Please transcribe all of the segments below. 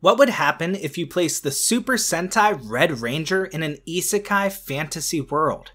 What would happen if you placed the Super Sentai Red Ranger in an Isekai fantasy world?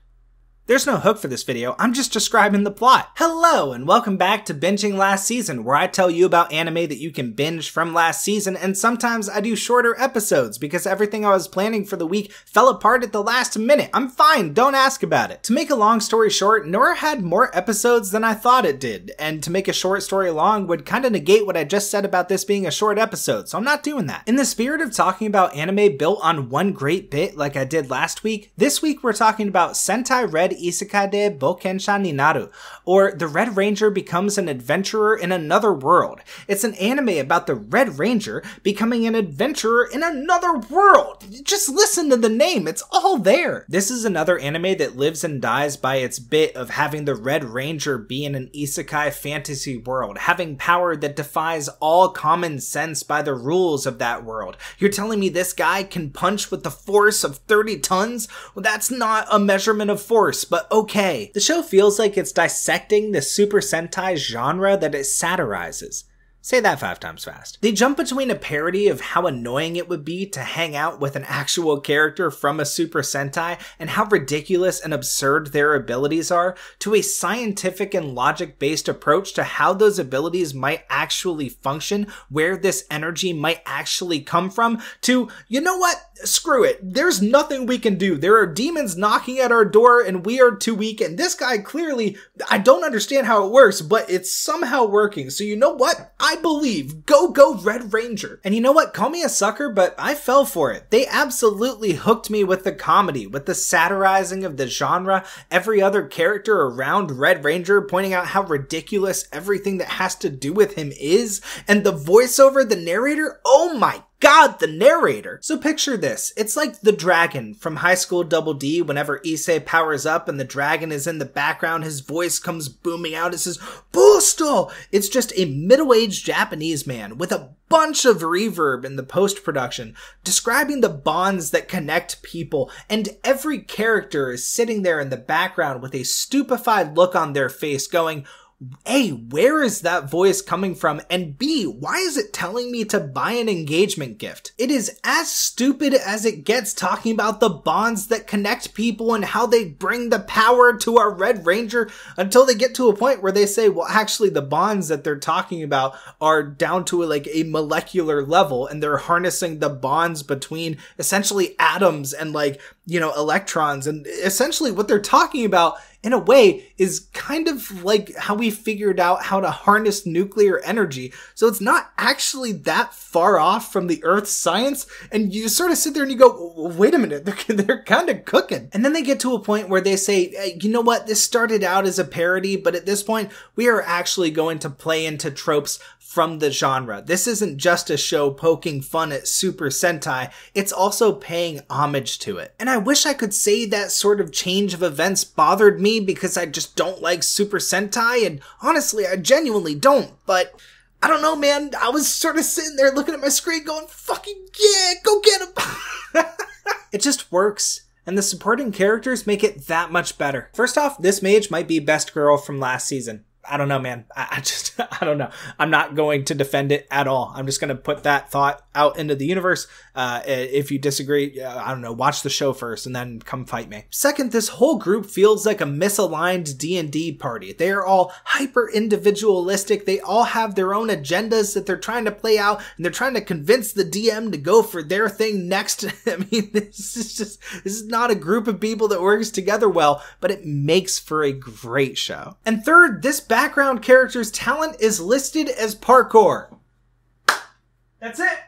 There's no hook for this video, I'm just describing the plot. Hello, and welcome back to Binging Last Season, where I tell you about anime that you can binge from last season, and sometimes I do shorter episodes because everything I was planning for the week fell apart at the last minute. I'm fine, don't ask about it. To make a long story short, Nora had more episodes than I thought it did, and to make a short story long would kinda negate what I just said about this being a short episode, so I'm not doing that. In the spirit of talking about anime built on one great bit like I did last week, this week we're talking about Sentai Red Isekai de Boukensha ni Naru, or the Red Ranger becomes an adventurer in another world. It's an anime about the Red Ranger becoming an adventurer in another world. Just listen to the name, it's all there. This is another anime that lives and dies by its bit of having the Red Ranger be in an isekai fantasy world, having power that defies all common sense by the rules of that world. You're telling me this guy can punch with the force of 30 tons? Well, that's not a measurement of force, but okay. The show feels like it's dissecting the Super Sentai genre that it satirizes. Say that 5 times fast. They jump between a parody of how annoying it would be to hang out with an actual character from a Super Sentai and how ridiculous and absurd their abilities are, to a scientific and logic-based approach to how those abilities might actually function, where this energy might actually come from, to, you know what? Screw it. There's nothing we can do. There are demons knocking at our door and we are too weak, and this guy clearly, I don't understand how it works, but it's somehow working. So you know what? I believe. Go Red Ranger. And you know what? Call me a sucker, but I fell for it. They absolutely hooked me with the comedy, with the satirizing of the genre, every other character around Red Ranger pointing out how ridiculous everything that has to do with him is, and the voiceover, the narrator, oh my God, the narrator. So picture this. It's like the dragon from High School Double D. Whenever Issei powers up and the dragon is in the background, his voice comes booming out. It says, Boosto! It's just a middle-aged Japanese man with a bunch of reverb in the post-production, describing the bonds that connect people, and every character is sitting there in the background with a stupefied look on their face going, A, where is that voice coming from? And B, why is it telling me to buy an engagement gift? It is as stupid as it gets, talking about the bonds that connect people and how they bring the power to our Red Ranger, until they get to a point where they say, well, actually the bonds that they're talking about are down to like a molecular level, and they're harnessing the bonds between essentially atoms and like, you know, electrons, and essentially what they're talking about in a way is kind of like how we figured out how to harness nuclear energy. So it's not actually that far off from the Earth's science, and you sort of sit there and you go, wait a minute, they're kind of cooking. And then they get to a point where they say, hey, you know what, this started out as a parody, but at this point we are actually going to play into tropes from the genre. This isn't just a show poking fun at Super Sentai, it's also paying homage to it. And I wish I could say that sort of change of events bothered me because I just don't like Super Sentai, and honestly, I genuinely don't, but I don't know, man. I was sort of sitting there looking at my screen going, fucking yeah, go get him. It just works, and the supporting characters make it that much better. First off, this mage might be best girl from last season. I don't know, man. I don't know. I'm not going to defend it at all. I'm just going to put that thought out into the universe. If you disagree, I don't know, watch the show first and then come fight me. Second, this whole group feels like a misaligned D&D party. They are all hyper individualistic. They all have their own agendas that they're trying to play out, and they're trying to convince the DM to go for their thing next. I mean, this is not a group of people that works together well, but it makes for a great show. And third, this background character's talent is listed as parkour. That's it.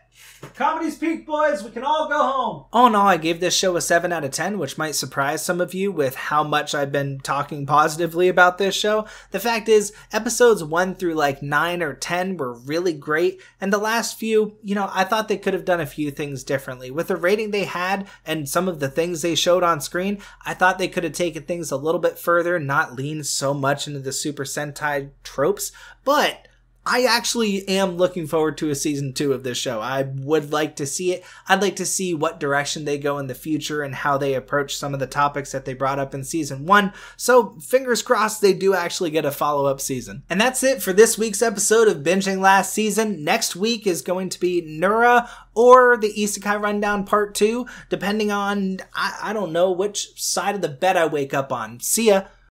Comedy's peak, boys. We can all go home. All in all, I gave this show a 7 out of 10, which might surprise some of you with how much I've been talking positively about this show. The fact is, episodes 1 through like 9 or 10 were really great, and the last few, you know, I thought they could have done a few things differently. With the rating they had and some of the things they showed on screen, I thought they could have taken things a little bit further, not lean so much into the Super Sentai tropes, but I actually am looking forward to a season 2 of this show. I would like to see it. I'd like to see what direction they go in the future and how they approach some of the topics that they brought up in season 1. So fingers crossed they do actually get a follow-up season. And that's it for this week's episode of Binging Last Season. Next week is going to be Nura or the Isekai Rundown Part 2, depending on, I don't know which side of the bed I wake up on. See ya!